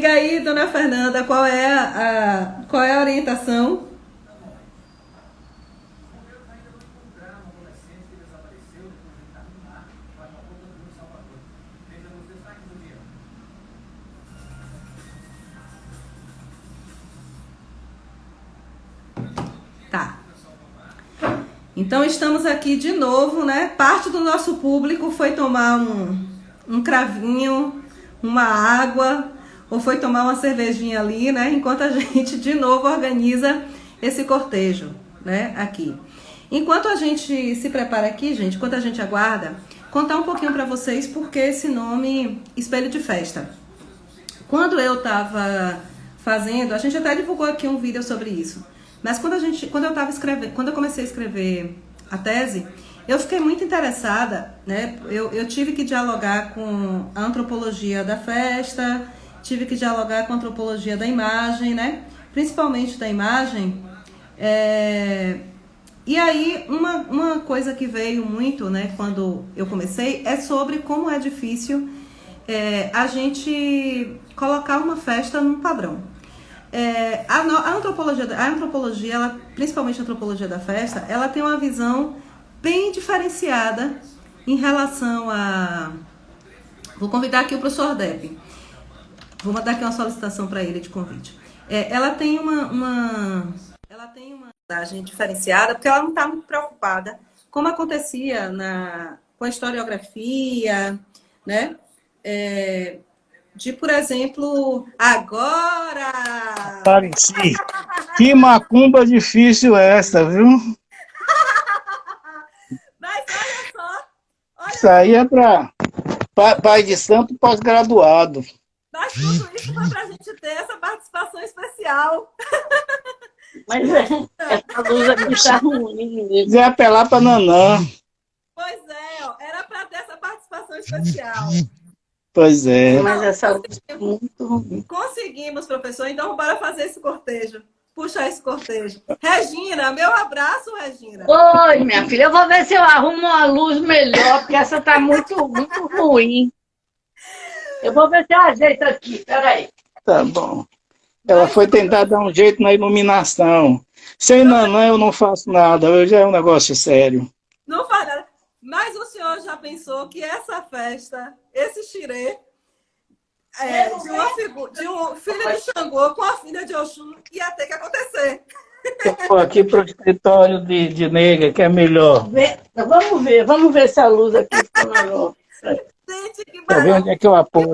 Diga aí, dona Fernanda, qual é a orientação? Tá. Então estamos aqui de novo, né? Parte do nosso público foi tomar um cravinho, uma água, ou foi tomar uma cervejinha ali, né? Enquanto a gente de novo organiza esse cortejo, né? Aqui. Enquanto a gente se prepara aqui, gente, enquanto a gente aguarda, contar um pouquinho para vocês porque esse nome Espelho de Festa. Quando eu estava fazendo, a gente até divulgou aqui um vídeo sobre isso. Mas quando eu comecei a escrever a tese, eu fiquei muito interessada, né? Eu tive que dialogar com a antropologia da festa, tive que dialogar com a antropologia da imagem, né? Principalmente da imagem. E aí, uma coisa que veio muito, né, quando eu comecei, é sobre como é difícil a gente colocar uma festa num padrão. A antropologia ela, principalmente a antropologia da festa, ela tem uma visão bem diferenciada em relação a... Vou convidar aqui o professor Depp. Vou mandar aqui uma solicitação para ele de convite. Ela tem uma abordagem diferenciada, porque ela não está muito preocupada, como acontecia com a historiografia, né? De, por exemplo, agora... Apareci. Que macumba difícil é essa, viu? Mas olha só... Isso aí é para pai de santo pós-graduado. Mas tudo isso foi para a gente ter essa participação especial. Mas essa luz aqui está ruim. Quiser apelar para Nanã. Pois é, ó, era para ter essa participação especial. Pois é. Mas essa luz é muito ruim. Conseguimos, professor, então bora fazer esse cortejo. Puxar esse cortejo. Regina, meu abraço, Regina. Oi, minha filha, eu vou ver se eu arrumo uma luz melhor, porque essa está muito ruim. Eu vou ver se eu ajeito aqui, peraí. Tá bom. Ela foi tentar dar um jeito na iluminação. Sem Nanã eu não faço nada, hoje é um negócio sério. Não faz nada. Mas o senhor já pensou que essa festa, esse xirê, de um filho de Xangô com a filha de Oxum, ia ter que acontecer. Eu vou aqui para o escritório de nega, que é melhor. Vamos ver se a luz aqui está melhor. Gente, que Para ver barato. onde é que eu apoio.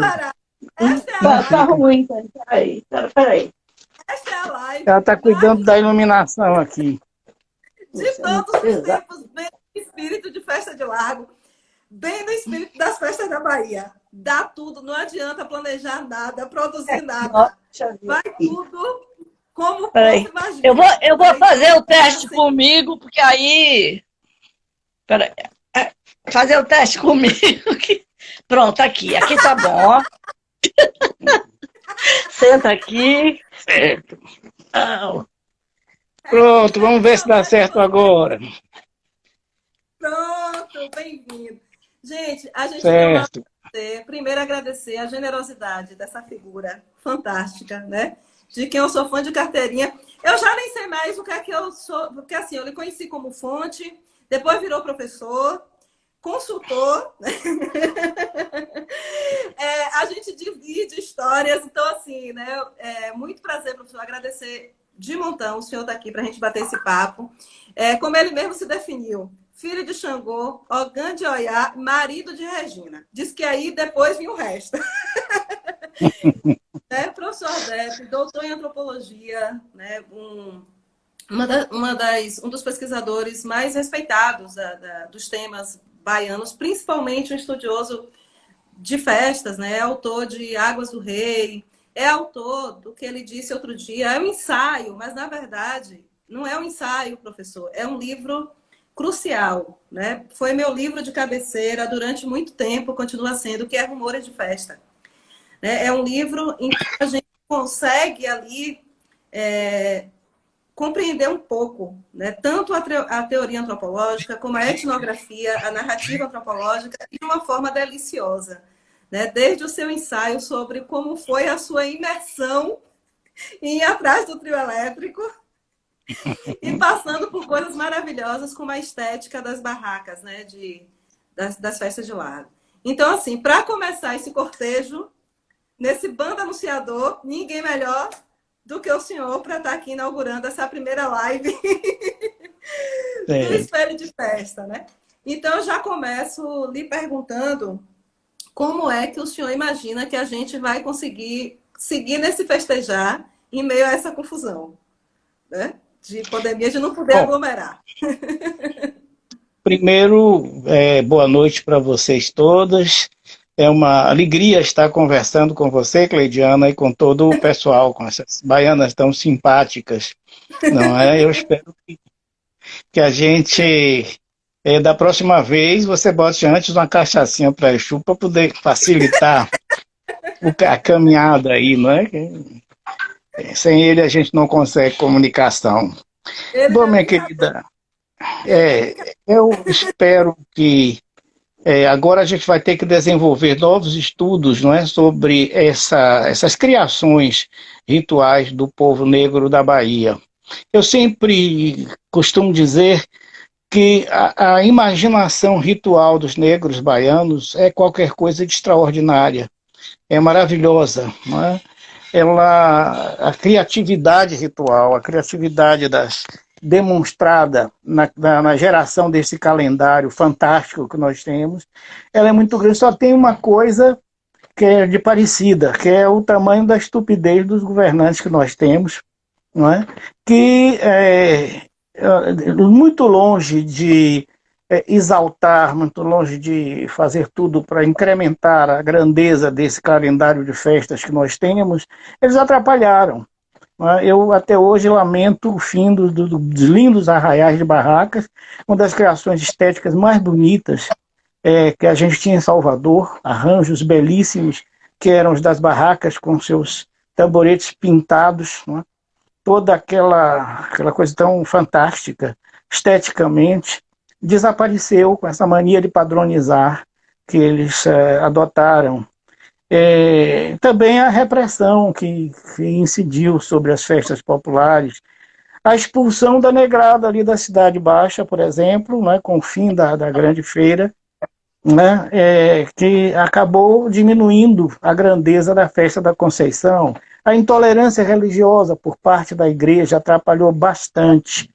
Esta é a Tá ruim, peraí. Esta é a live. Ela está cuidando da iluminação aqui. De todos os tempos, bem no espírito de festa de largo, bem no espírito das festas da Bahia. Dá tudo, não adianta planejar nada, produzir nada. Vai tudo como o povo imagina. Eu vou fazer o teste comigo, porque aí... Peraí. Fazer o teste comigo. Pronto, aqui tá bom, ó. Senta aqui. Certo. Pronto, vamos ver se dá certo agora. Pronto, bem-vindo. Gente, a gente Certo. primeiro agradecer a generosidade dessa figura fantástica, né? De quem eu sou fã de carteirinha. Eu já nem sei mais o que é que eu sou, porque assim, eu lhe conheci como fonte, depois virou professor, consultor. A gente divide histórias, então assim, né? Muito prazer, professor, agradecer de montão o senhor está aqui para a gente bater esse papo. Como ele mesmo se definiu, filho de Xangô, Ogã de Oiá, marido de Regina. Diz que aí depois vinha o resto. Professor Depp, doutor em antropologia, né? Um dos pesquisadores mais respeitados dos temas baianos, principalmente um estudioso de festas, né? É autor de Águas do Rei, é autor do que ele disse outro dia, é um ensaio, mas na verdade não é um ensaio, professor, é um livro crucial, né? Foi meu livro de cabeceira durante muito tempo, continua sendo, que é Rumores de Festa. É um livro em que a gente consegue ali compreender um pouco, né? Tanto a teoria antropológica, como a etnografia, a narrativa antropológica, de uma forma deliciosa. né? Desde o seu ensaio sobre como foi a sua imersão em ir atrás do trio elétrico e passando por coisas maravilhosas como a estética das barracas, né? Das festas de largo. Então, assim, para começar esse cortejo, nesse bando anunciador, ninguém melhor do que o senhor para estar aqui inaugurando essa primeira live do Espelho de Festa, né? Então, eu já começo lhe perguntando como é que o senhor imagina que a gente vai conseguir seguir nesse festejar em meio a essa confusão, né? De pandemia, de não poder aglomerar. Primeiro, boa noite para vocês todas. É uma alegria estar conversando com você, Cleidiana, e com todo o pessoal, com essas baianas tão simpáticas, não é? Eu espero que a gente, da próxima vez, você bote antes uma cachaçinha para Exu para poder facilitar a caminhada aí, não é? Sem ele a gente não consegue comunicação. Bom, minha querida, eu espero que agora a gente vai ter que desenvolver novos estudos, não é, sobre essas criações rituais do povo negro da Bahia. Eu sempre costumo dizer que a imaginação ritual dos negros baianos é qualquer coisa de extraordinária, é maravilhosa, não é? A criatividade ritual, a criatividade demonstrada na geração desse calendário fantástico que nós temos, ela é muito grande. Só tem uma coisa que é de parecida, que é o tamanho da estupidez dos governantes que nós temos, não é? Que muito longe de exaltar, muito longe de fazer tudo para incrementar a grandeza desse calendário de festas que nós temos, eles atrapalharam. Eu até hoje lamento o fim dos lindos arraiais de barracas, uma das criações estéticas mais bonitas que a gente tinha em Salvador, arranjos belíssimos que eram os das barracas com seus tamboretes pintados, não é? Toda aquela coisa tão fantástica, esteticamente, desapareceu com essa mania de padronizar que eles adotaram. Também a repressão que incidiu sobre as festas populares, a expulsão da negrada ali da Cidade Baixa, por exemplo, né, com o fim da grande feira, né, que acabou diminuindo a grandeza da festa da Conceição. A intolerância religiosa por parte da igreja atrapalhou bastante,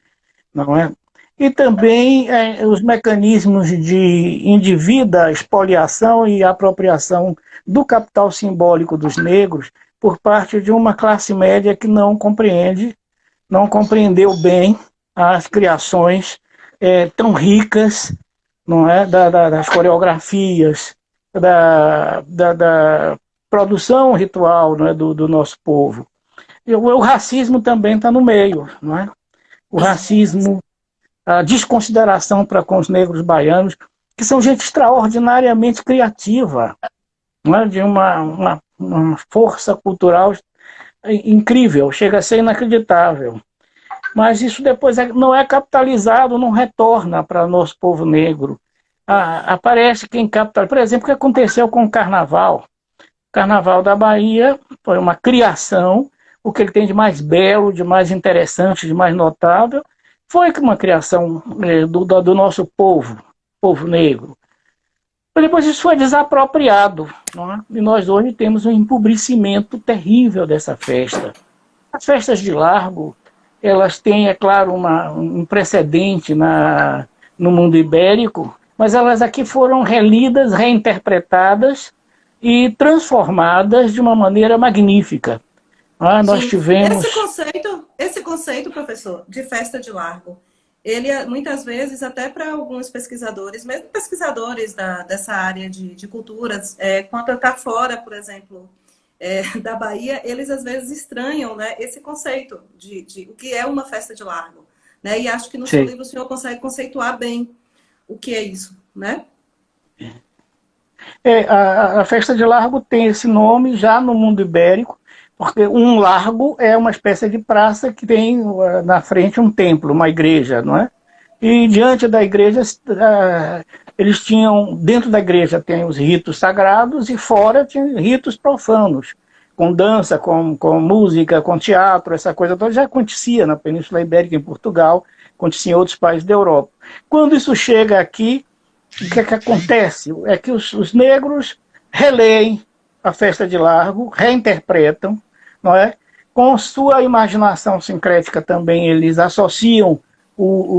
não é? E também os mecanismos de indevida expoliação e apropriação do capital simbólico dos negros por parte de uma classe média que não compreendeu bem as criações tão ricas, não é, das coreografias, da produção ritual, não é, do nosso povo. E o racismo também está no meio, não é? O racismo, a desconsideração para com os negros baianos, que são gente extraordinariamente criativa, não é? De uma força cultural incrível, chega a ser inacreditável. Mas isso depois não é capitalizado, não retorna para o nosso povo negro. Aparece quem capitaliza. Por exemplo, o que aconteceu com o Carnaval. O Carnaval da Bahia foi uma criação, o que ele tem de mais belo, de mais interessante, de mais notável, foi uma criação do nosso povo negro. Depois isso foi desapropriado, não é? E nós hoje temos um empobrecimento terrível dessa festa. As festas de largo, elas têm, é claro, um precedente no mundo ibérico, mas elas aqui foram relidas, reinterpretadas e transformadas de uma maneira magnífica. Nós tivemos... Esse conceito, professor, de festa de largo, ele muitas vezes, até para alguns pesquisadores, mesmo pesquisadores dessa área de culturas, quando está fora, por exemplo, da Bahia, eles às vezes estranham, né, esse conceito de o que é uma festa de largo. Né? E acho que no seu livro o senhor consegue conceituar bem o que é isso, né? A festa de largo tem esse nome já no mundo ibérico, porque um largo é uma espécie de praça que tem na frente um templo, uma igreja, não é? E diante da igreja eles tinham, dentro da igreja tem os ritos sagrados e fora tinha ritos profanos, com dança, com música, com teatro, essa coisa toda já acontecia na Península Ibérica, em Portugal, acontecia em outros países da Europa. Quando isso chega aqui, o que é que acontece? É que os negros releem a festa de Largo, reinterpretam, não é? Com sua imaginação sincrética também, eles associam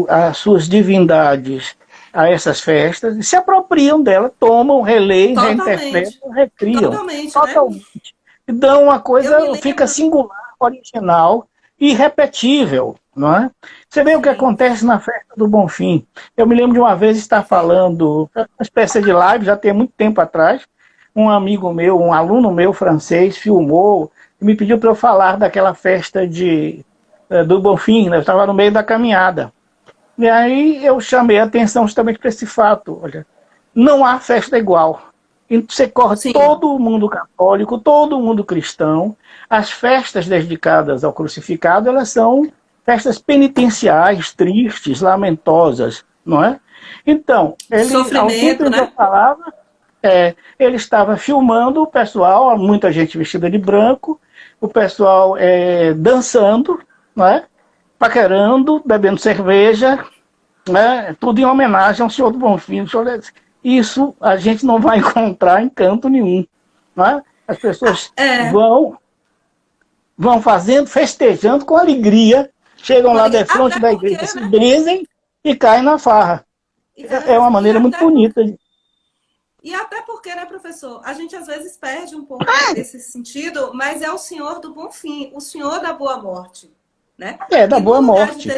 as suas divindades a essas festas e se apropriam dela, tomam, releem, reinterpretam, recriam. Totalmente, né? E dão uma coisa, fica singular, original e irrepetível, não é? Você vê o que acontece na festa do Bonfim. Eu me lembro de uma vez estar falando, uma espécie de live, já tem muito tempo atrás, um amigo meu, um aluno meu francês, filmou e me pediu para eu falar daquela festa do Bonfim, né? Eu estava no meio da caminhada. E aí eu chamei a atenção justamente para esse fato. Olha, não há festa igual. E você corre todo mundo católico, todo mundo cristão. As festas dedicadas ao crucificado, elas são festas penitenciais, tristes, lamentosas, não é? Então, ele, ao tempo que eu falava, ele estava filmando o pessoal, muita gente vestida de branco, o pessoal dançando, não é? Paquerando, bebendo cerveja, né? Tudo em homenagem ao Senhor do Bonfim. Isso a gente não vai encontrar em canto nenhum. Né? As pessoas vão fazendo, festejando com alegria, chegam lá de frente da igreja, se benzem e caem na farra. É uma maneira muito bonita. E até porque, né, professor, a gente às vezes perde um pouco desse sentido, mas é o Senhor do Bonfim, o Senhor da boa morte. Né? Da boa morte.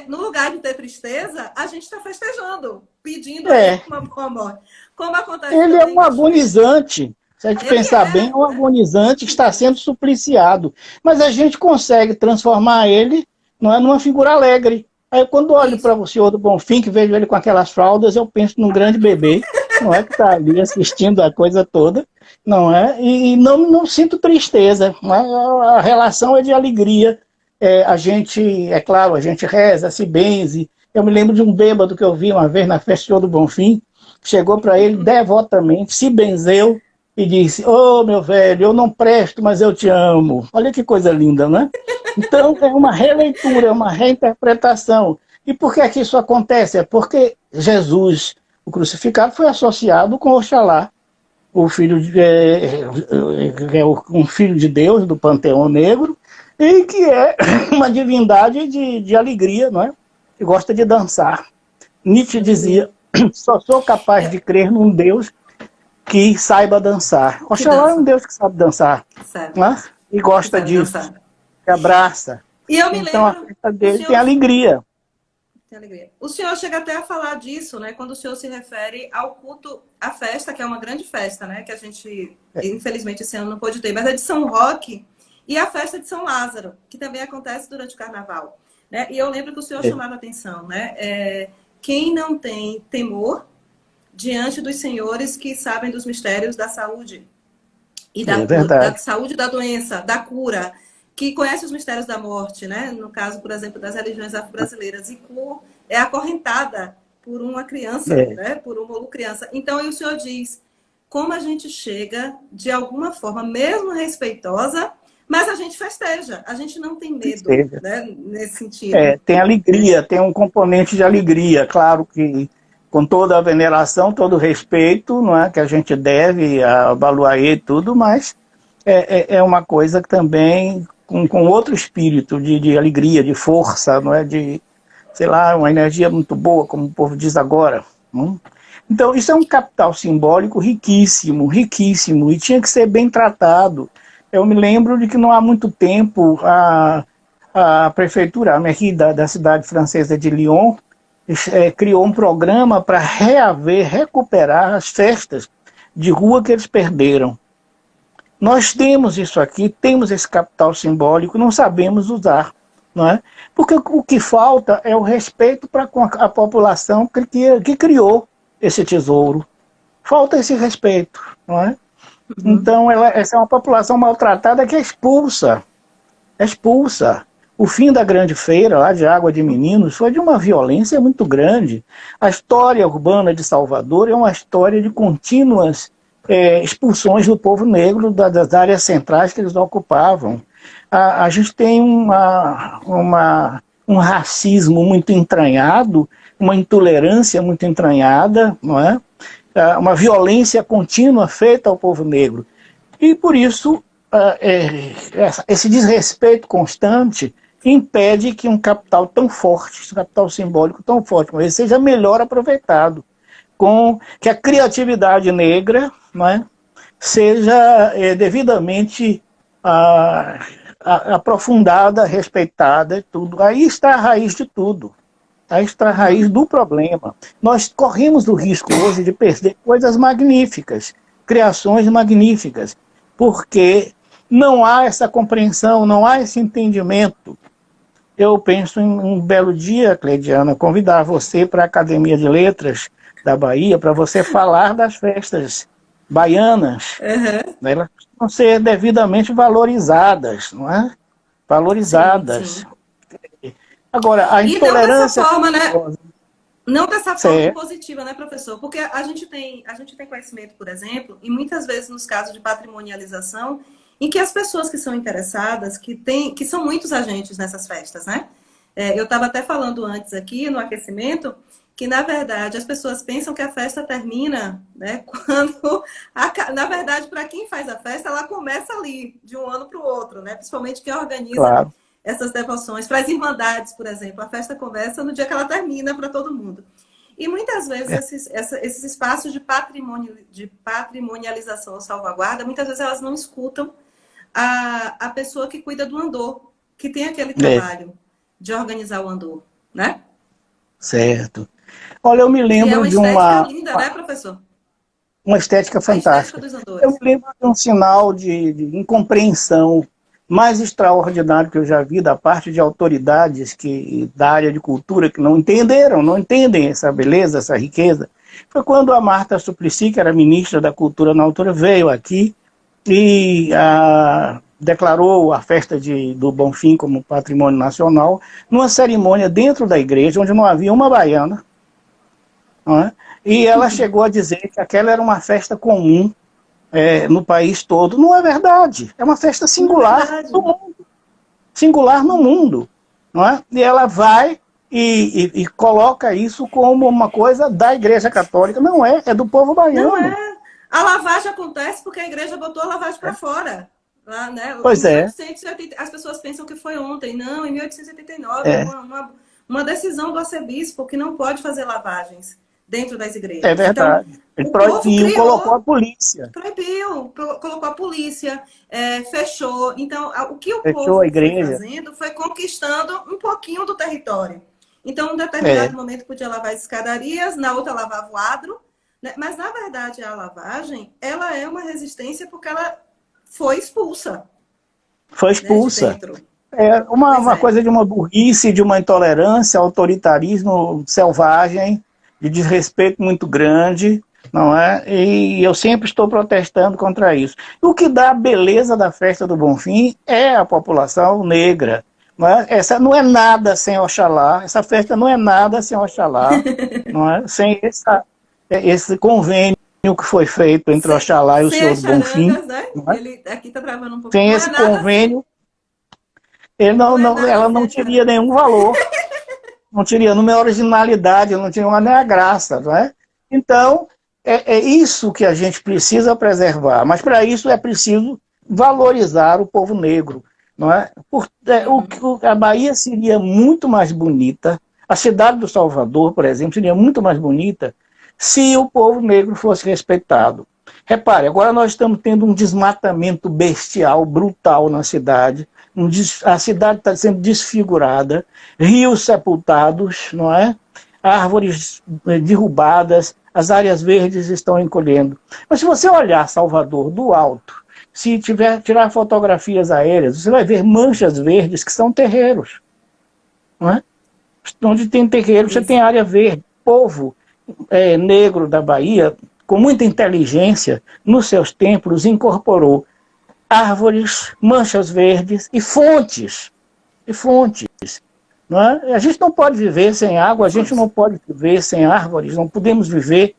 No lugar de ter tristeza, a gente está festejando, pedindo uma boa morte. Como acontece ele é um agonizante. Se a gente pensar bem, é um agonizante que está sendo supliciado. Mas a gente consegue transformar ele numa figura alegre. Aí quando olho para o Senhor do Bonfim, que vejo ele com aquelas fraldas, eu penso num grande bebê, não é, que está ali assistindo a coisa toda, não é? E não sinto tristeza. Não é? A relação é de alegria. A gente reza, se benze. Eu me lembro de um bêbado que eu vi uma vez na festa do Bonfim, chegou para ele devotamente, se benzeu e disse: "Ô, meu velho, eu não presto, mas eu te amo". Olha que coisa linda, né? Então, é uma releitura, é uma reinterpretação. E por que isso acontece? É porque Jesus, o crucificado, foi associado com Oxalá, um filho de Deus, do panteão negro, e que é uma divindade de alegria, não é? Que gosta de dançar. Nietzsche dizia: só sou capaz de crer num Deus que saiba dançar. Oxalá é um Deus que sabe dançar, né? E gosta disso, que abraça. E eu me então lembro, a festa dele tem alegria. O senhor chega até a falar disso, né? Quando o senhor se refere ao culto, à festa, que é uma grande festa, né? Que a gente, infelizmente, esse ano não pôde ter, mas é de São Roque. E a festa de São Lázaro, que também acontece durante o carnaval. Né? E eu lembro que o senhor chamava a atenção, né? Quem não tem temor diante dos senhores que sabem dos mistérios da saúde, e da saúde da doença, da cura, que conhece os mistérios da morte, né? No caso, por exemplo, das religiões afro-brasileiras, e é acorrentada por uma criança, né? Por uma criança. Então, aí o senhor diz, como a gente chega, de alguma forma, mesmo respeitosa, mas a gente festeja, a gente não tem medo, né, nesse sentido. Tem alegria, tem um componente de alegria, claro que com toda a veneração, todo o respeito, não é, que a gente deve a Baluaê e tudo, mas é uma coisa que também com outro espírito de alegria, de força, não é, de, sei lá, uma energia muito boa, como o povo diz agora. Então, isso é um capital simbólico riquíssimo, riquíssimo, e tinha que ser bem tratado. Eu me lembro de que não há muito tempo a prefeitura aqui da cidade francesa de Lyon criou um programa para recuperar as festas de rua que eles perderam. Nós temos isso aqui, temos esse capital simbólico, não sabemos usar, não é? Porque o que falta é o respeito para com a população que criou esse tesouro. Falta esse respeito, não é? Então, essa é uma população maltratada que expulsa. O fim da grande feira, lá de Água de Meninos, foi de uma violência muito grande. A história urbana de Salvador é uma história de contínuas expulsões do povo negro das áreas centrais que eles ocupavam. A gente tem um racismo muito entranhado, uma intolerância muito entranhada, não é? Uma violência contínua feita ao povo negro. E, por isso, esse desrespeito constante impede que um capital tão forte, um capital simbólico tão forte como esse, seja melhor aproveitado, que a criatividade negra, não é, seja devidamente aprofundada, respeitada e tudo. Aí está a raiz de tudo. Aí está a raiz do problema. Nós corremos o risco hoje de perder coisas magníficas, criações magníficas, porque não há essa compreensão, não há esse entendimento. Eu penso em um belo dia, Cleidiana, convidar você para a Academia de Letras da Bahia, para você falar das festas baianas. Uhum. Elas precisam ser devidamente valorizadas, não é? Valorizadas. Sim, sim. Agora, a intolerância... não dessa forma, né? Não dessa forma positiva, né, professor? Porque a gente tem conhecimento, por exemplo, e muitas vezes nos casos de patrimonialização, em que as pessoas que são interessadas, que são muitos agentes nessas festas, né? Eu estava até falando antes aqui, no aquecimento, que, na verdade, as pessoas pensam que a festa termina, né, quando... Na verdade, para quem faz a festa, ela começa ali, de um ano para o outro, né? Principalmente quem organiza essas devoções. Para as irmandades, por exemplo, a festa começa no dia que ela termina para todo mundo. E muitas vezes esses espaços de patrimonialização ou salvaguarda, muitas vezes elas não escutam a pessoa que cuida do andor, que tem aquele trabalho de organizar o andor, né? Certo. Olha, eu me lembro de uma... estética linda, né, professor? Uma estética fantástica. Eu me lembro de um sinal de incompreensão mais extraordinário que eu já vi da parte de autoridades da área de cultura que não entendem essa beleza, essa riqueza. Foi quando a Marta Suplicy, que era ministra da Cultura na altura, veio aqui e declarou a festa do Bonfim como patrimônio nacional, numa cerimônia dentro da igreja, onde não havia uma baiana, não é? E ela chegou a dizer que aquela era uma festa comum no país todo. Não é verdade. É uma festa singular no mundo. Singular no mundo. Não é? E ela vai e coloca isso como uma coisa da Igreja Católica. Não é do povo baiano. Não é. A lavagem acontece porque a igreja botou a lavagem para fora. Lá, né? Pois é. As pessoas pensam que foi ontem. Não, em 1889, uma decisão do arcebispo que não pode fazer lavagens dentro das igrejas. É verdade. Então, ele proibiu, colocou a polícia. Proibiu, colocou a polícia, fechou. Então, o que o fechou povo a igreja. foi fazendo foi conquistando um pouquinho do território. Então, em um determinado momento podia lavar as escadarias, na outra lavava o adro, né? Mas, na verdade, a lavagem, ela é uma resistência porque ela foi expulsa. Foi expulsa. Né, uma coisa de uma burrice, de uma intolerância, autoritarismo selvagem, de desrespeito muito grande, não é? E eu sempre estou protestando contra isso. O que dá a beleza da festa do Bonfim é a população negra. Não é? Essa não é nada sem Oxalá, essa festa não é nada sem Oxalá, não é? Sem esse convênio que foi feito entre Oxalá e o Senhor do Bonfim. Né? É? Ele aqui está travando um pouco. Sem esse convênio, ela não teria nenhum valor. Não teria nenhuma originalidade, não teria nem a graça, não é? Então, é isso que a gente precisa preservar. Mas, para isso, é preciso valorizar o povo negro, não é? A Bahia seria muito mais bonita, a cidade do Salvador, por exemplo, seria muito mais bonita se o povo negro fosse respeitado. Repare, agora nós estamos tendo um desmatamento bestial, brutal na cidade. A cidade está sendo desfigurada, rios sepultados, não é? Árvores derrubadas, as áreas verdes estão encolhendo. Mas se você olhar Salvador do alto, se tirar fotografias aéreas, você vai ver manchas verdes que são terreiros. Não é? Onde tem terreiro, você tem área verde. O povo negro da Bahia, com muita inteligência, nos seus templos incorporou árvores, manchas verdes e fontes e fontes. Não é? A gente não pode viver sem água, a gente não pode viver sem árvores, não podemos viver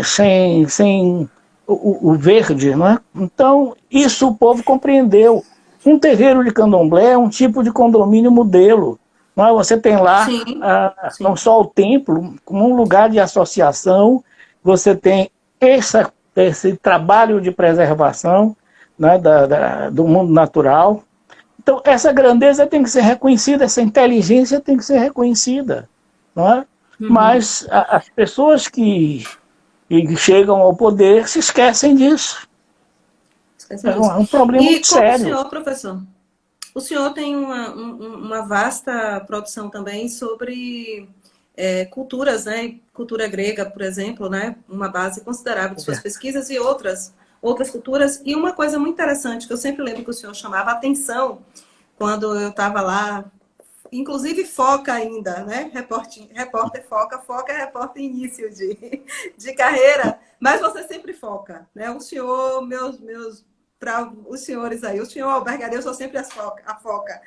sem o verde. Não é? Então, isso o povo compreendeu. Um terreiro de candomblé é um tipo de condomínio modelo. Não é? Você tem lá Sim, não sim. só o templo, como um lugar de associação, você tem esse trabalho de preservação, né, do mundo natural. Então, essa grandeza tem que ser reconhecida, essa inteligência tem que ser reconhecida. Não é? Uhum. Mas as pessoas que chegam ao poder se esquecem disso. Esquece É disso. um problema E muito como o sério. senhor, professor, o senhor tem uma vasta produção também sobre culturas, né? Cultura grega, por exemplo, né? Uma base considerável de suas pesquisas e outras culturas. E uma coisa muito interessante que eu sempre lembro que o senhor chamava a atenção quando eu estava lá, inclusive Foca ainda, né? Repórter Foca, Foca é repórter início de carreira, mas você sempre foca, né? O senhor, para os senhores aí, o senhor Albergaria, eu sou sempre a foca.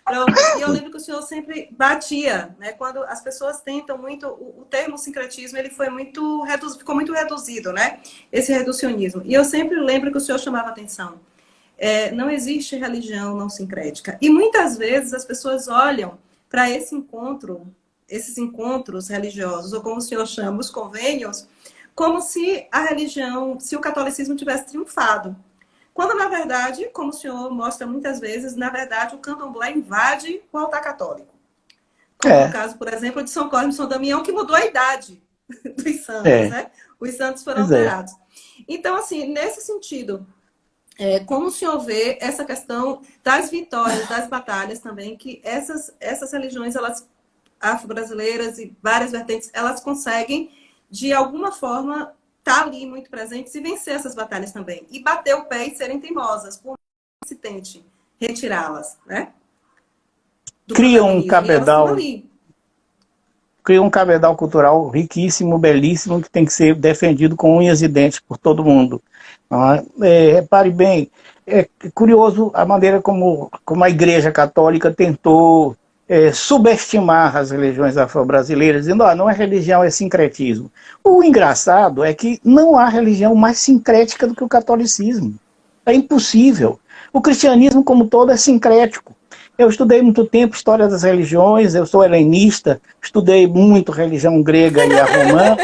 Pronto. E eu lembro que o senhor sempre batia, né? Quando as pessoas tentam muito, o termo sincretismo, ele foi ficou muito reduzido, né? Esse reducionismo. E eu sempre lembro que o senhor chamava atenção. Não existe religião não sincrética. E muitas vezes as pessoas olham para esses encontros religiosos, ou como o senhor chama, os convênios, como se a religião, se o catolicismo tivesse triunfado. Quando, na verdade, como o senhor mostra muitas vezes, na verdade, o candomblé invade o altar católico. Como no É, caso, por exemplo, de São Cosme e São Damião, que mudou a idade dos santos, é, né? Os santos foram pois é. alterados. Então, assim, nesse sentido, como o senhor vê essa questão das vitórias, das batalhas também, que essas religiões, elas afro-brasileiras e várias vertentes, elas conseguem, de alguma forma, estar ali muito presentes e vencer essas batalhas também. E bater o pé e serem teimosas, por mais que se tente retirá-las, né? Do Cria um protagonismo. E elas estão cabedal ali. cria um cabedal cultural riquíssimo, belíssimo, que tem que ser defendido com unhas e dentes por todo mundo. Repare bem, é curioso a maneira como a Igreja Católica tentou subestimar as religiões afro-brasileiras, dizendo que não é religião, é sincretismo. O engraçado é que não há religião mais sincrética do que o catolicismo. É impossível. O cristianismo, como todo, é sincrético. Eu estudei muito tempo história das religiões, eu sou helenista, estudei muito religião grega e a romana,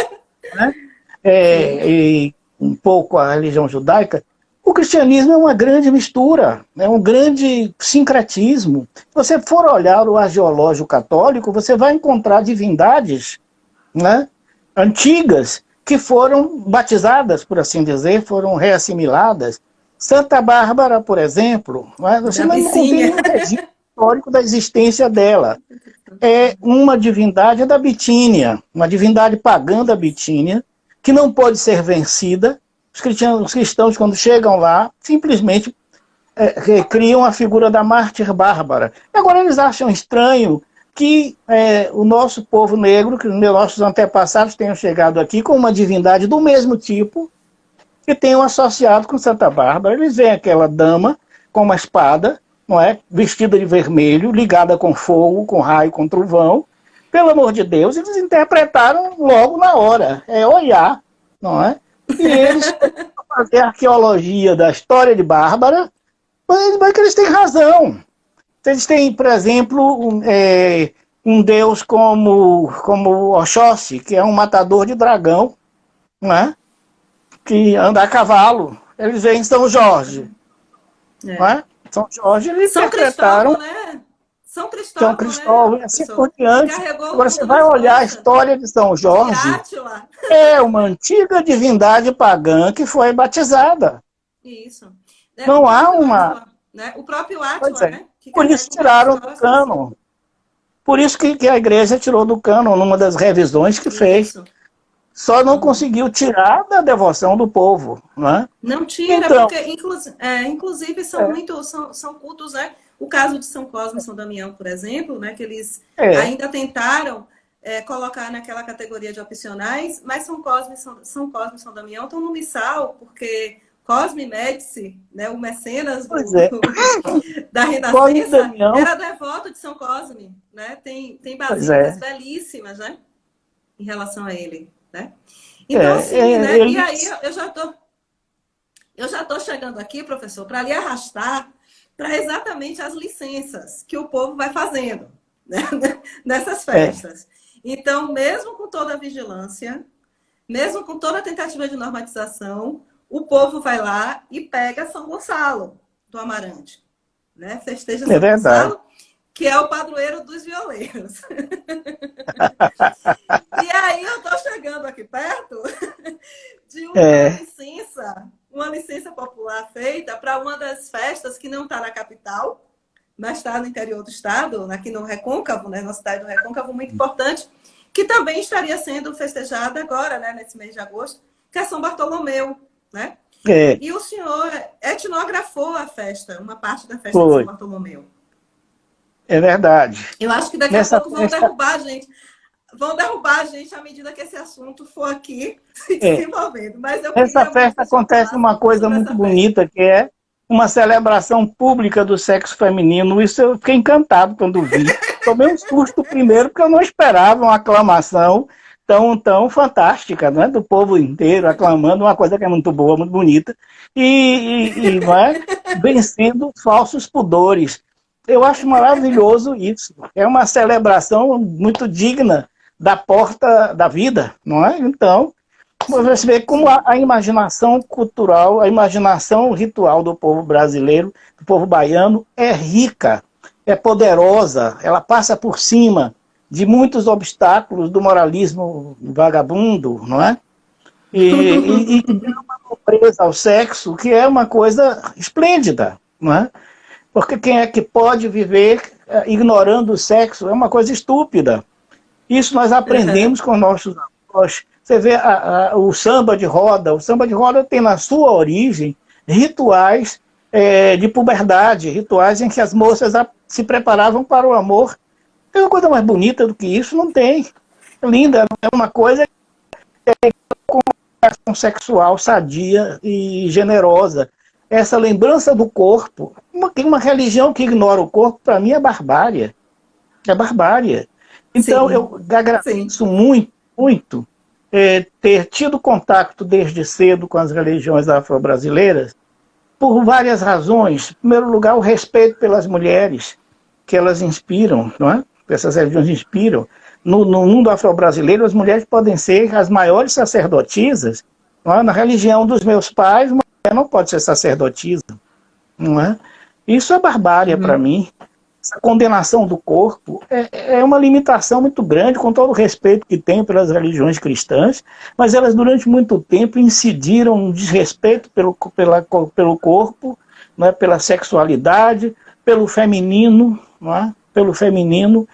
né? Sim. E um pouco a religião judaica. O cristianismo é uma grande mistura, é um grande sincretismo. Se você for olhar o arqueológico católico, você vai encontrar divindades, né, antigas que foram batizadas, por assim dizer, foram reassimiladas. Santa Bárbara, por exemplo, né, você Da não encontra vizinha. nenhum registro histórico da existência dela. É uma divindade da Bitínia, uma divindade pagã da Bitínia, que não pode ser vencida. Os cristãos, quando chegam lá, simplesmente criam a figura da mártir bárbara. Agora, eles acham estranho que o nosso povo negro, que os nossos antepassados tenham chegado aqui com uma divindade do mesmo tipo, que tenham associado com Santa Bárbara. Eles veem aquela dama com uma espada, não é, vestida de vermelho, ligada com fogo, com raio, com trovão. Pelo amor de Deus, eles interpretaram logo na hora. É olhar, não é? E eles fazer a arqueologia da história de Bárbara, mas que eles têm razão. Eles têm, por exemplo, um deus como Oxóssi, que é um matador de dragão, né? Que anda a cavalo. Eles veem São Jorge. Não É. é? São Jorge, eles São interpretaram Cristóvão, né? São São Cristóvão, né, Cristóvão e assim por professor? Que diante. carregou o Agora, você culto vai das olhar a conchas história de São de Jorge, Átila. é uma antiga divindade pagã que foi batizada. Isso. O Não há próprio uma... Átila, né? O próprio Pois Átila, é. né? Que Por isso carrega as tiraram do costas. cânon. Por isso que a igreja tirou do cânon numa das revisões que fez. Isso. Só não conseguiu tirar da devoção do povo. Né? Não tira, Então, porque inclusive são é, muito, são cultos, né? O caso de São Cosme e São Damião, por exemplo, né? Que eles é, ainda tentaram colocar naquela categoria de opcionais, mas São Cosme e São Damião estão no missal, porque Cosme Médici, né, o mecenas Pois é. da Cosme Renascença, Damião. era devoto de São Cosme, né? Tem Pois basílicas é. belíssimas, né? Em relação a ele, né? Então, assim, né? E Ele... aí eu já tô chegando aqui, professor, para lhe arrastar para exatamente as licenças que o povo vai fazendo, né? Nessas festas. Então, mesmo com toda a vigilância, mesmo com toda a tentativa de normatização, o povo vai lá e pega São Gonçalo do Amarante, né? Festeja É São verdade. Gonçalo, que é o padroeiro dos violeiros. E aí eu estou chegando aqui perto de uma licença popular feita para uma das festas que não está na capital, mas está no interior do estado, aqui no Recôncavo, né, na cidade do Recôncavo, muito importante, que também estaria sendo festejada agora, né, nesse mês de agosto, que é São Bartolomeu, né? E o senhor etnografou a festa, uma parte da festa de São Bartolomeu. É verdade. Eu acho que daqui a pouco vão derrubar a gente. Vão derrubar a gente à medida que esse assunto for aqui se desenvolvendo. Mas essa festa acontece uma coisa muito bonita, que é uma celebração pública do sexo feminino. Isso eu fiquei encantado quando vi. Tomei um susto primeiro, porque eu não esperava uma aclamação tão fantástica, né? Do povo inteiro aclamando uma coisa que é muito boa, muito bonita, e não é? Vencendo falsos pudores. Eu acho maravilhoso isso. É uma celebração muito digna da porta da vida, não é? Então, você vê como a imaginação cultural, a imaginação ritual do povo brasileiro, do povo baiano, é rica, é poderosa, ela passa por cima de muitos obstáculos do moralismo vagabundo, não é? E tem uma nobreza ao sexo que é uma coisa esplêndida, não é? Porque quem é que pode viver ignorando o sexo é uma coisa estúpida. Isso nós aprendemos com nossos avós. Você vê o samba de roda. O samba de roda tem na sua origem rituais de puberdade, rituais em que as moças se preparavam para o amor. Tem uma coisa mais bonita do que isso? Não tem. Linda, é uma coisa com uma sexual sadia e generosa. Essa lembrança do corpo. Uma religião que ignora o corpo, para mim, é barbárie. É barbárie. Então, eu agradeço muito ter tido contato desde cedo com as religiões afro-brasileiras, por várias razões. Em primeiro lugar, o respeito pelas mulheres, que elas inspiram, não é? Essas religiões inspiram. No mundo afro-brasileiro, as mulheres podem ser as maiores sacerdotisas. Não é? Na religião dos meus pais, uma mulher não pode ser sacerdotisa. Não é? Isso é barbárie para mim. Essa condenação do corpo é uma limitação muito grande, com todo o respeito que tenho pelas religiões cristãs, mas elas durante muito tempo incidiram um desrespeito pelo corpo, não é? Pela sexualidade, pelo feminino, não é? Pelo feminino,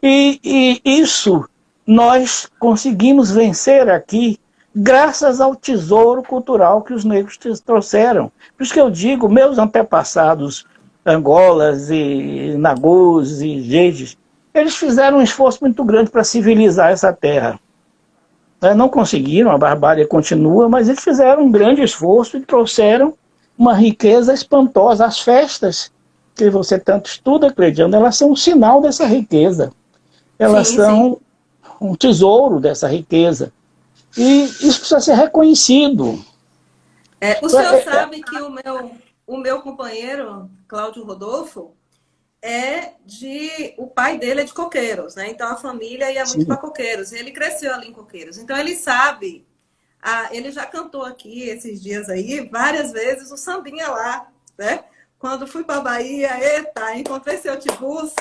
e isso nós conseguimos vencer aqui graças ao tesouro cultural que os negros trouxeram. Por isso que eu digo, meus antepassados Angolas e Nagôs e Jejes, eles fizeram um esforço muito grande para civilizar essa terra. Não conseguiram, a barbárie continua, mas eles fizeram um grande esforço e trouxeram uma riqueza espantosa. As festas que você tanto estuda, Cleidiano, elas são um sinal dessa riqueza. Elas são um tesouro dessa riqueza. E isso precisa ser reconhecido. O senhor sabe que o meu companheiro, Cláudio Rodolfo, o pai dele é de Coqueiros, né? Então a família ia muito para Coqueiros. Ele cresceu ali em Coqueiros. Então ele sabe, ele já cantou aqui esses dias aí, várias vezes, o sambinha lá, né? Quando fui para Bahia, encontrei seu Tibuce.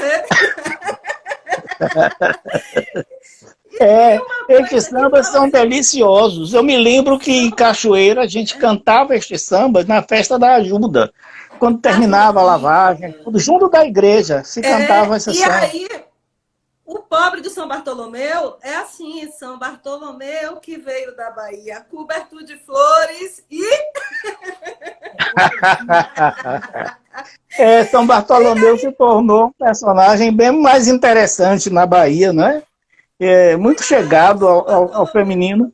Estes sambas são deliciosos. Eu me lembro que em Cachoeira a gente cantava estes sambas na festa da ajuda. Quando terminava a lavagem, junto da igreja, se cantava essa samba. E aí, o pobre do São Bartolomeu é assim, São Bartolomeu que veio da Bahia, coberto de flores e... São Bartolomeu se tornou um personagem bem mais interessante na Bahia, né? Muito chegado ao feminino.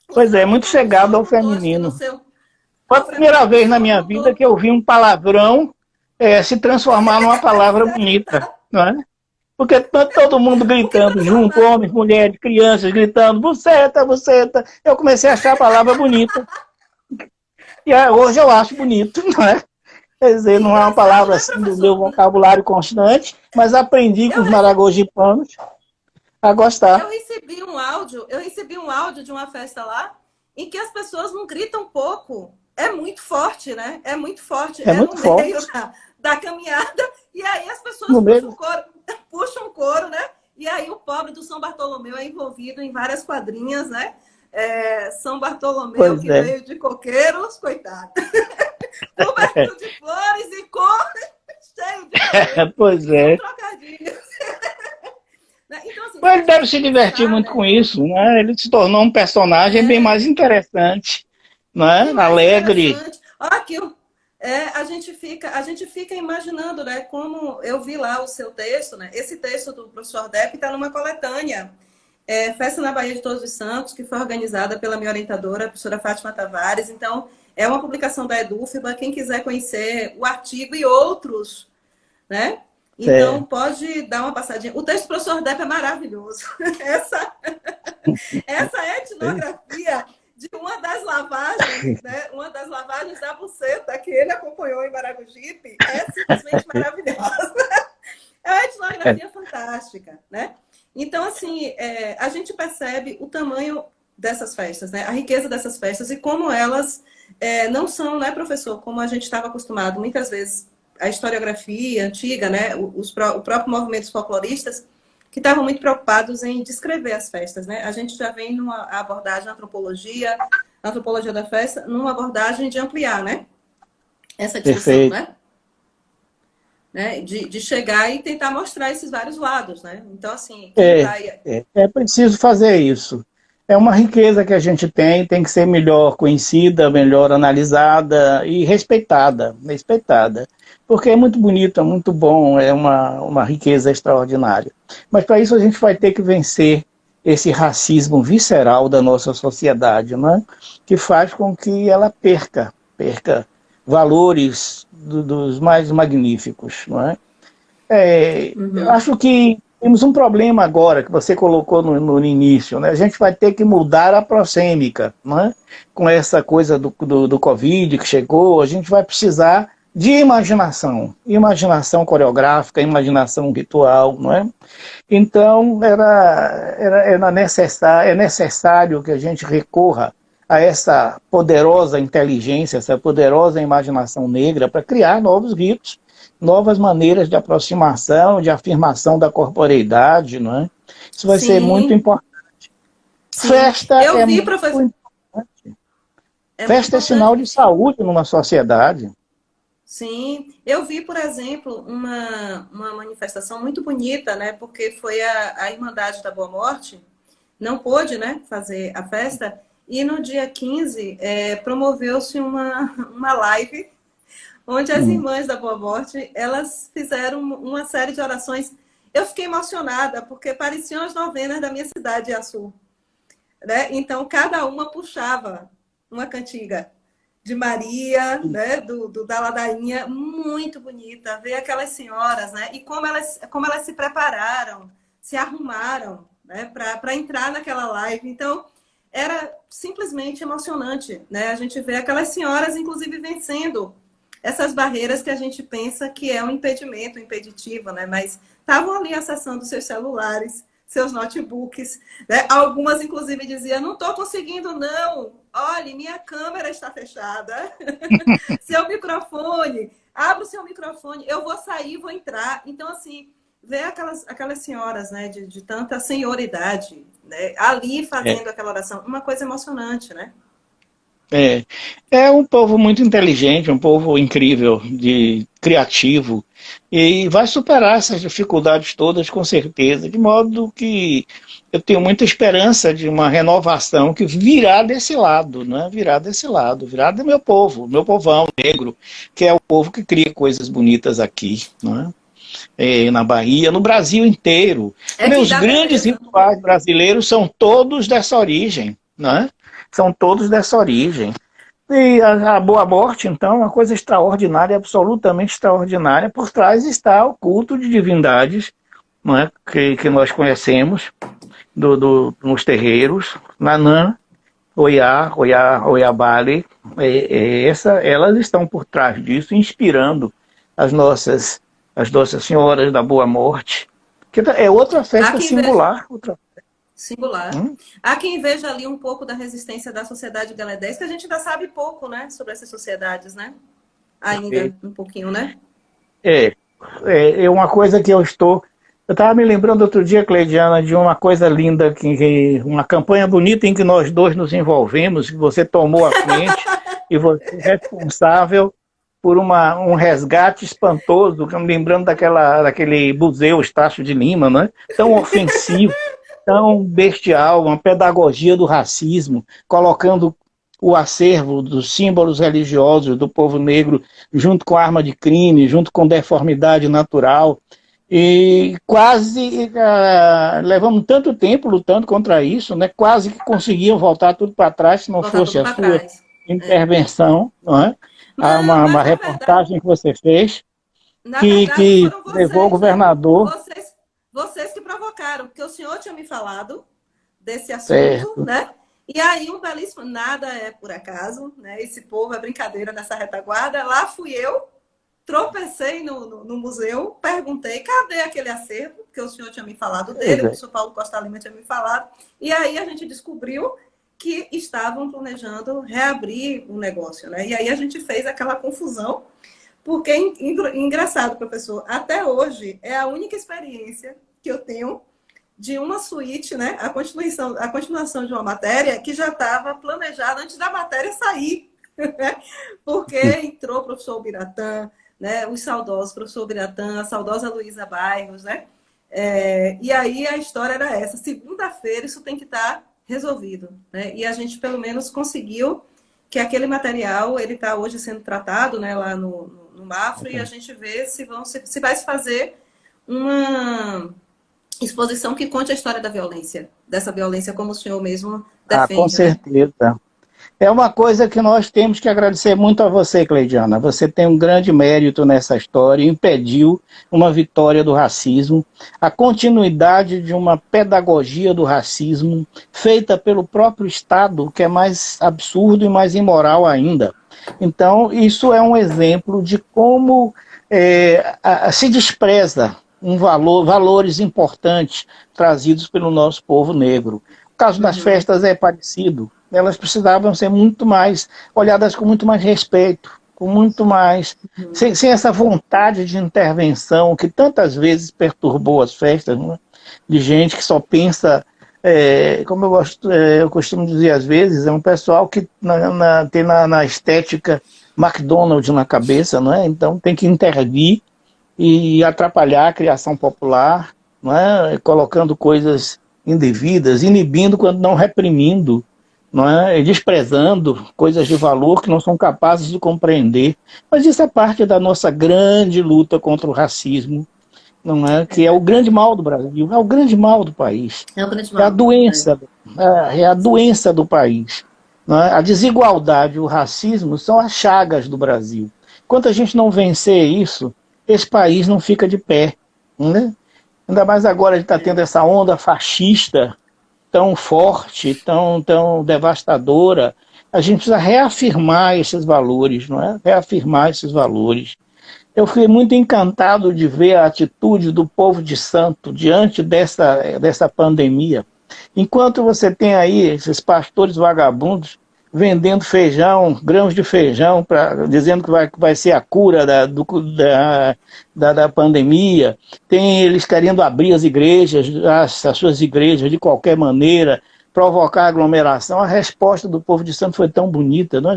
Pois é, muito chegado ao feminino. Foi a primeira vez na minha vida que eu vi um palavrão se transformar numa palavra bonita, não é? Porque todo mundo gritando junto, homens, mulheres, crianças gritando, buceta, buceta. Eu comecei a achar a palavra bonita. E hoje eu acho bonito, não é? Quer dizer, não é uma palavra assim do meu vocabulário constante, mas aprendi com os maragogipanos a gostar. Eu recebi um áudio de uma festa lá em que as pessoas não gritam pouco. É muito forte, né? É muito forte. É muito no forte. meio da caminhada. E aí as pessoas puxam o coro, né? E aí o pobre do São Bartolomeu é envolvido em várias quadrinhas, né? São Bartolomeu, que veio de coqueiros, coitado. Coberto de flores e cor, cheio de pois é. Trocadilhos. Então, assim, Mas ele deve se divertir muito com isso, né? Ele se tornou um personagem bem mais interessante, né? Alegre. Olha aqui, a gente fica imaginando, né? Como eu vi lá o seu texto, né? Esse texto do professor Depp está numa coletânea, Festa na Bahia de Todos os Santos, que foi organizada pela minha orientadora, a professora Fátima Tavares. Então, é uma publicação da EDUFBA. Quem quiser conhecer o artigo e outros, né? Então, pode dar uma passadinha. O texto do professor Depp é maravilhoso. Essa etnografia de uma das lavagens, né? Uma das lavagens da buceta que ele acompanhou em Maragogipe é simplesmente maravilhosa. É uma etnografia fantástica, né? Então, assim, a gente percebe o tamanho dessas festas, né? A riqueza dessas festas e como elas não são, né, professor, como a gente estava acostumado muitas vezes, a historiografia antiga, né, o próprio movimento folcloristas, que estavam muito preocupados em descrever as festas, né? A gente já vem numa abordagem na antropologia da festa, numa abordagem de ampliar, né? Essa discussão, né? De chegar e tentar mostrar esses vários lados, né? Então, assim... É preciso fazer isso. É uma riqueza que a gente tem que ser melhor conhecida, melhor analisada e respeitada. Porque é muito bonito, é muito bom, é uma riqueza extraordinária. Mas para isso a gente vai ter que vencer esse racismo visceral da nossa sociedade, né? Que faz com que ela perca valores dos mais magníficos. Não é? Eu acho que temos um problema agora, que você colocou no início, né? A gente vai ter que mudar a proxêmica, né? Com essa coisa do Covid que chegou, a gente vai precisar de imaginação coreográfica, imaginação ritual, não é? Então, é necessário que a gente recorra a essa poderosa inteligência, essa poderosa imaginação negra para criar novos ritos, novas maneiras de aproximação, de afirmação da corporeidade, não é? Isso vai ser muito importante. Sim. Festa muito importante. Festa é sinal de saúde numa sociedade. Sim, eu vi, por exemplo, uma manifestação muito bonita, né? Porque foi a Irmandade da Boa Morte, não pôde, né, fazer a festa, e no dia 15 promoveu-se uma live onde as Irmãs da Boa Morte, elas fizeram uma série de orações. Eu fiquei emocionada, porque pareciam as novenas da minha cidade, Açu, né? Então, cada uma puxava uma cantiga de Maria, né, da ladainha, muito bonita, ver aquelas senhoras, né, e como elas se prepararam, se arrumaram, né, para entrar naquela live. Então, era simplesmente emocionante, né, a gente vê aquelas senhoras, inclusive, vencendo essas barreiras que a gente pensa que é um impedimento, um impeditivo, né, mas estavam ali acessando seus celulares, seus notebooks, né? Algumas, inclusive, diziam, não estou conseguindo, não. Olha, minha câmera está fechada. Seu microfone, abra o seu microfone, eu vou sair, vou entrar. Então, assim, ver aquelas senhoras, né, de tanta senioridade, né, ali fazendo aquela oração, uma coisa emocionante, né? É um povo muito inteligente, um povo incrível, criativo, e vai superar essas dificuldades todas com certeza, de modo que eu tenho muita esperança de uma renovação que virá desse lado, né? Virá do meu povo, meu povão negro, que é o povo que cria coisas bonitas aqui, né? Na Bahia, no Brasil inteiro. Meus grandes rituais brasileiros são todos dessa origem, né? São todos dessa origem. E a Boa Morte, então, é uma coisa extraordinária, absolutamente extraordinária. Por trás está o culto de divindades, não é? que nós conhecemos nos terreiros, Nanã, Oyabale, elas estão por trás disso, inspirando as nossas senhoras da Boa Morte, que é outra festa singular. Singular. Há quem veja ali um pouco da resistência da sociedade galedés, que a gente ainda sabe pouco, né, sobre essas sociedades, né? Ainda um pouquinho, né? É uma coisa que eu estava me lembrando outro dia, Cleidiana, de uma coisa linda, uma campanha bonita em que nós dois nos envolvemos, que você tomou a frente e você é responsável por um resgate espantoso, me lembrando daquele museu Estácio de Lima, né? Tão ofensivo, tão bestial, uma pedagogia do racismo, colocando o acervo dos símbolos religiosos do povo negro junto com arma de crime, junto com deformidade natural. E quase levamos tanto tempo lutando contra isso, né? Quase que conseguiam voltar tudo para trás se não fosse a sua intervenção, não é? Uma reportagem que você fez, que levou o governador. Vocês que provocaram, porque o senhor tinha me falado desse assunto, né? E aí um belíssimo, nada é por acaso, né? Esse povo é brincadeira nessa retaguarda. Lá fui eu, tropecei no museu, perguntei, cadê aquele acervo? Porque o senhor tinha me falado dele, o professor Paulo Costa Lima tinha me falado. E aí a gente descobriu que estavam planejando reabrir o negócio, né? E aí a gente fez aquela confusão, porque, engraçado, professor, até hoje é a única experiência que eu tenho de uma suíte, né? A continuação de uma matéria que já estava planejada antes da matéria sair, né? Porque entrou o professor Biratã, né? Os saudosos professor Biratã, a saudosa Luísa Bairros, né? E aí a história era essa: segunda-feira isso tem que estar resolvido, né? E a gente pelo menos conseguiu que aquele material ele está hoje sendo tratado, né? Lá no Mafra, e a gente vê se vai se fazer uma exposição que conte a história da violência, dessa violência como o senhor mesmo defende. Com certeza. Né? É uma coisa que nós temos que agradecer muito a você, Cleidiana. Você tem um grande mérito nessa história, impediu uma vitória do racismo, a continuidade de uma pedagogia do racismo feita pelo próprio Estado, que é mais absurdo e mais imoral ainda. Então, isso é um exemplo de como se despreza valores importantes trazidos pelo nosso povo negro. O caso das festas é parecido. Elas precisavam ser muito mais olhadas com muito mais respeito, com muito mais sem essa vontade de intervenção que tantas vezes perturbou as festas, né? De gente que só pensa, como eu costumo dizer às vezes, é um pessoal que tem na estética McDonald's na cabeça, não é? Então tem que intervir e atrapalhar a criação popular, não é? Colocando coisas indevidas, inibindo quando não reprimindo, não é? Desprezando coisas de valor que não são capazes de compreender. Mas isso é parte da nossa grande luta contra o racismo, não é? Que é o grande mal do Brasil, é o grande mal do país. É o grande mal. É a doença do país. Não é? A desigualdade e o racismo são as chagas do Brasil. Enquanto a gente não vencer isso, esse país não fica de pé. Né? Ainda mais agora a gente está tendo essa onda fascista tão forte, tão devastadora. A gente precisa reafirmar esses valores, não é? Reafirmar esses valores. Eu fiquei muito encantado de ver a atitude do povo de Santo diante dessa pandemia. Enquanto você tem aí esses pastores vagabundos vendendo feijão, grãos de feijão, dizendo que vai ser a cura da pandemia, tem eles querendo abrir as igrejas, as suas igrejas de qualquer maneira, provocar aglomeração. A resposta do povo de Santo foi tão bonita, não?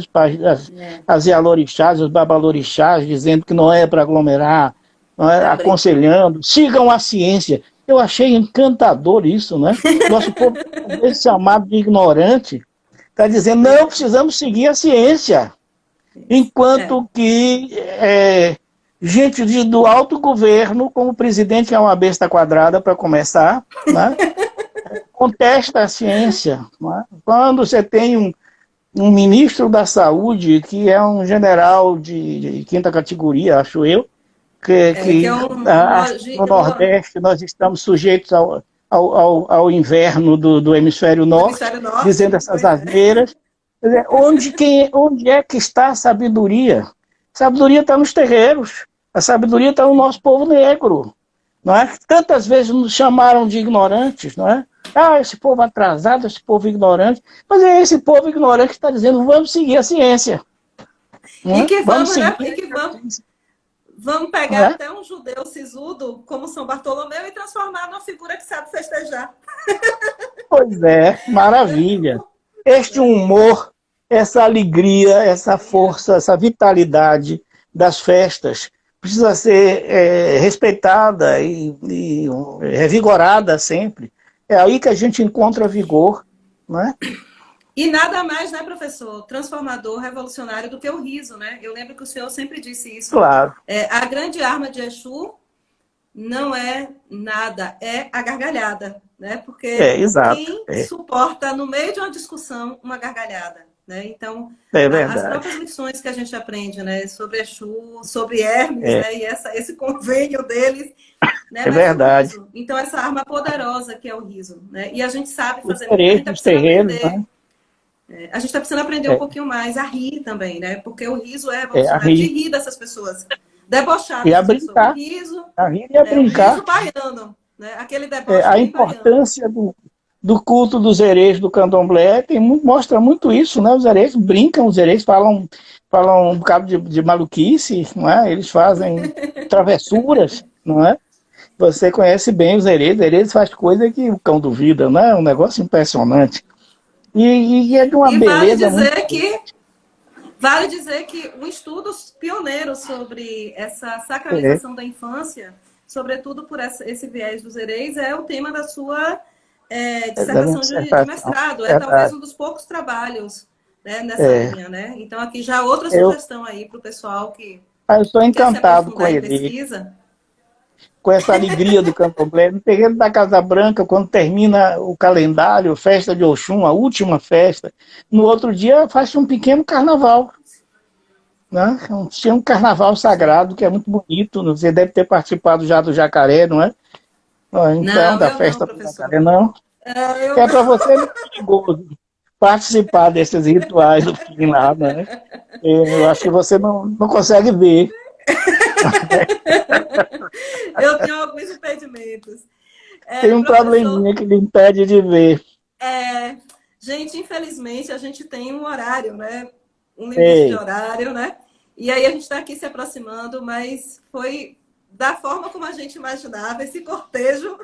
As ialorixás, os babalorixás, dizendo que não é para aglomerar, não é? Aconselhando, sigam a ciência. Eu achei encantador isso, né? Nosso povo, esse chamado de ignorante, está dizendo, não, precisamos seguir a ciência. Enquanto que gente do alto governo, como o presidente, que é uma besta quadrada para começar, né? Contesta a ciência. Não é? Quando você tem um ministro da Saúde, que é um general de quinta categoria, acho eu, Que é acho que no Nordeste nós estamos sujeitos ao inverno do hemisfério norte, hemisfério norte, dizendo essas asneiras. Onde é que está a sabedoria? A sabedoria está nos terreiros, a sabedoria está no nosso povo negro. Não é? Tantas vezes nos chamaram de ignorantes, não é? Ah, esse povo atrasado, esse povo ignorante. Mas é esse povo ignorante que está dizendo, vamos seguir a ciência. E que vamos, seguir, né? E que vamos pegar até um judeu sisudo, como São Bartolomeu, e transformar numa figura que sabe festejar. Pois é, maravilha. Este humor, essa alegria, essa força, essa vitalidade das festas precisa ser respeitada e revigorada sempre. É aí que a gente encontra vigor, não é? E nada mais, né, professor, transformador, revolucionário do que o riso, né? Eu lembro que o senhor sempre disse isso. Claro. A grande arma de Exu não é nada, é a gargalhada, né? Porque exato, quem suporta, no meio de uma discussão, uma gargalhada, né? Então, as próprias lições que a gente aprende, né, sobre Exu, sobre Hermes, né, e esse convênio deles, né, é verdade. Então, essa arma poderosa que é o riso, né? E a gente sabe fazer os terreiros, né? A gente está precisando aprender um pouquinho mais a rir também, né? Porque o riso é revolucionário de rir dessas pessoas. Debochar e a brincar. Riso, a rir e a brincar. O riso baiano, né? Aquele deboche a importância do culto dos herês do candomblé mostra muito isso, né? Os herês brincam, os herês falam um bocado de maluquice, não é? Eles fazem travessuras, não é? Você conhece bem os herês fazem coisa que o cão duvida, não é? Um negócio impressionante. E é de uma beleza vale dizer que um estudo pioneiro sobre essa sacralização da infância, sobretudo por esse viés dos herês, é o tema da sua dissertação de mestrado. Talvez um dos poucos trabalhos, né, nessa linha, né? Então, aqui já outra sugestão aí para o pessoal que eu estou encantado com ele. Pesquisa. Com essa alegria do candomblé. No terreiro da Casa Branca, quando termina o calendário, festa de Oxum, a última festa, no outro dia faz um pequeno carnaval. Né? Tinha um carnaval sagrado que é muito bonito. Você deve ter participado já do Jacaré, não é? Então, não, da festa não, do Jacaré, não? É para você muito perigoso participar desses rituais do fim lá, né? Eu acho que você não consegue ver. Eu tenho alguns impedimentos. Tem um probleminha que lhe impede de ver. Gente, infelizmente, a gente tem um horário, né? Um limite de horário, né? E aí a gente está aqui se aproximando, mas foi da forma como a gente imaginava, esse cortejo.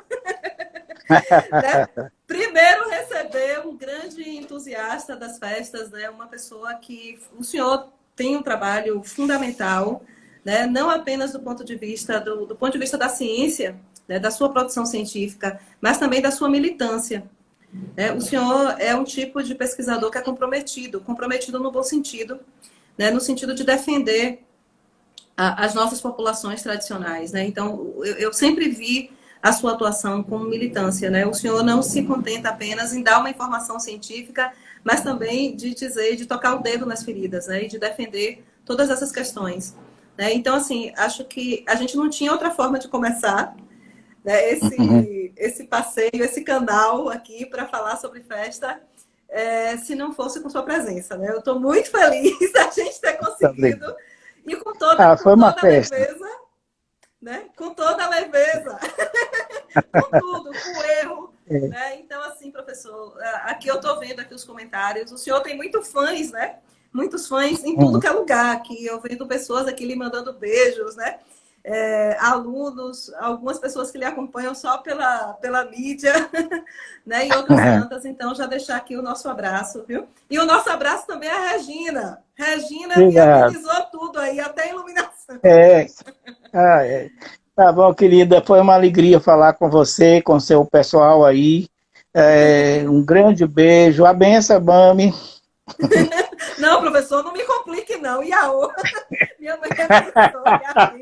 Né? Primeiro receber um grande entusiasta das festas, né? Uma pessoa que o senhor tem um trabalho fundamental, né? Não apenas do ponto de vista da ciência, né? Da sua produção científica, mas também da sua militância. Né? O senhor é um tipo de pesquisador que é comprometido no bom sentido, né? No sentido de defender as nossas populações tradicionais. Né? Então, eu sempre vi a sua atuação como militância. Né? O senhor não se contenta apenas em dar uma informação científica, mas também de dizer, de tocar o dedo nas feridas, né? E de defender todas essas questões. Né? Então, assim, acho que a gente não tinha outra forma de começar, né? Esse passeio, esse canal aqui para falar sobre festa, se não fosse com sua presença. Né? Eu estou muito feliz da gente ter conseguido. E com toda, foi uma festa. Leveza, né? Com toda a leveza. Com tudo, com o erro. Né? Então, assim, professor, aqui eu estou vendo aqui os comentários. O senhor tem muitos fãs, né? Muitos fãs em tudo que é lugar. Aqui eu vendo pessoas aqui lhe mandando beijos, né? Alunos, algumas pessoas que lhe acompanham só pela mídia, né? E outras tantas. Então, já deixar aqui o nosso abraço, viu? E o nosso abraço também é a Regina. Regina que organizou tudo aí, até a iluminação. Tá bom, querida. Foi uma alegria falar com você, com seu pessoal aí. Um grande beijo. A benção, Bami. Não, professor, não me complique, não. Iaô. Minha mãe é professora,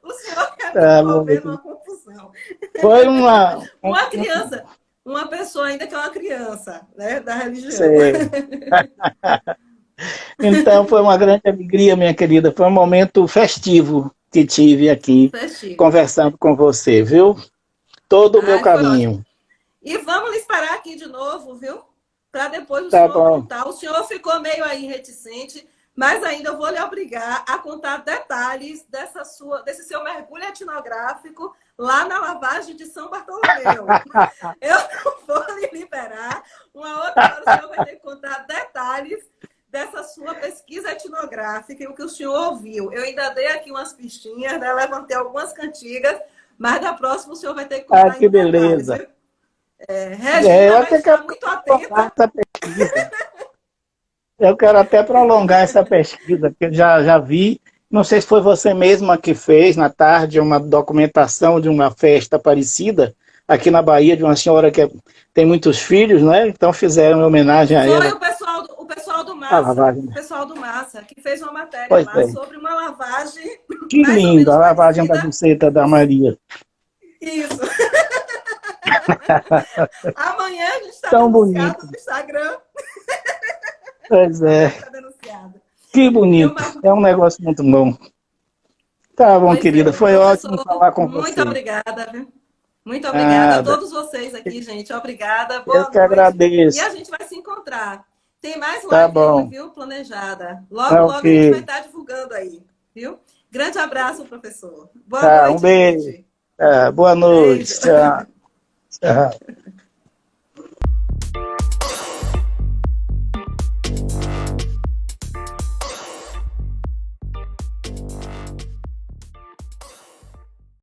o senhor quer me envolver numa confusão. Foi uma criança, uma pessoa ainda que é uma criança, né, da religião. Então, foi uma grande alegria, minha querida. Foi um momento festivo que tive aqui, Festivo. conversando com você, viu? Todo o meu Ai, foi ótimo. carinho. E vamos lhe esperar aqui de novo, viu? Para depois o Tá senhor bom. contar. O senhor ficou meio aí reticente, mas ainda eu vou lhe obrigar a contar detalhes desse seu mergulho etnográfico lá na lavagem de São Bartolomeu. Eu não vou lhe liberar. Uma outra hora o senhor vai ter que contar detalhes dessa sua pesquisa etnográfica e o que o senhor ouviu. Eu ainda dei aqui umas pistinhas, né? Levantei algumas cantigas, mas da próxima o senhor vai ter que contar Que em detalhes, beleza. viu? Regina Eu vai até estar quero muito prolongar atenta. essa pesquisa. Eu quero até prolongar essa pesquisa, porque eu já vi, não sei se foi você mesma que fez, na tarde, uma documentação de uma festa parecida, aqui na Bahia, de uma senhora que tem muitos filhos, né? Então fizeram uma homenagem a Foi ela, o pessoal do a Massa, lavagem. o pessoal do Massa, que fez uma matéria Pois lá é. sobre uma lavagem Que mais ou lindo, menos a lavagem da parecida. buceta da Maria. Isso. Amanhã a gente está Tão denunciado bonito. no Instagram. Pois Amanhã é. está denunciado. Que Viu, bonito. Marco? É um negócio muito bom. Tá bom, Pois querida. é. Foi ótimo Professor, falar com muito você. obrigada, viu? Muito obrigada a Nada. todos vocês aqui, gente. Obrigada, Eu boa que noite. E a agradeço. gente vai se encontrar. Tem mais Tá live aí, bom. viu? Planejada. Logo, Tá logo a gente vai ok. estar divulgando aí, viu? Grande abraço, professor. Boa Tá, um noite, beijo. gente. Tá, boa noite. Beijo. Tchau. Tchau.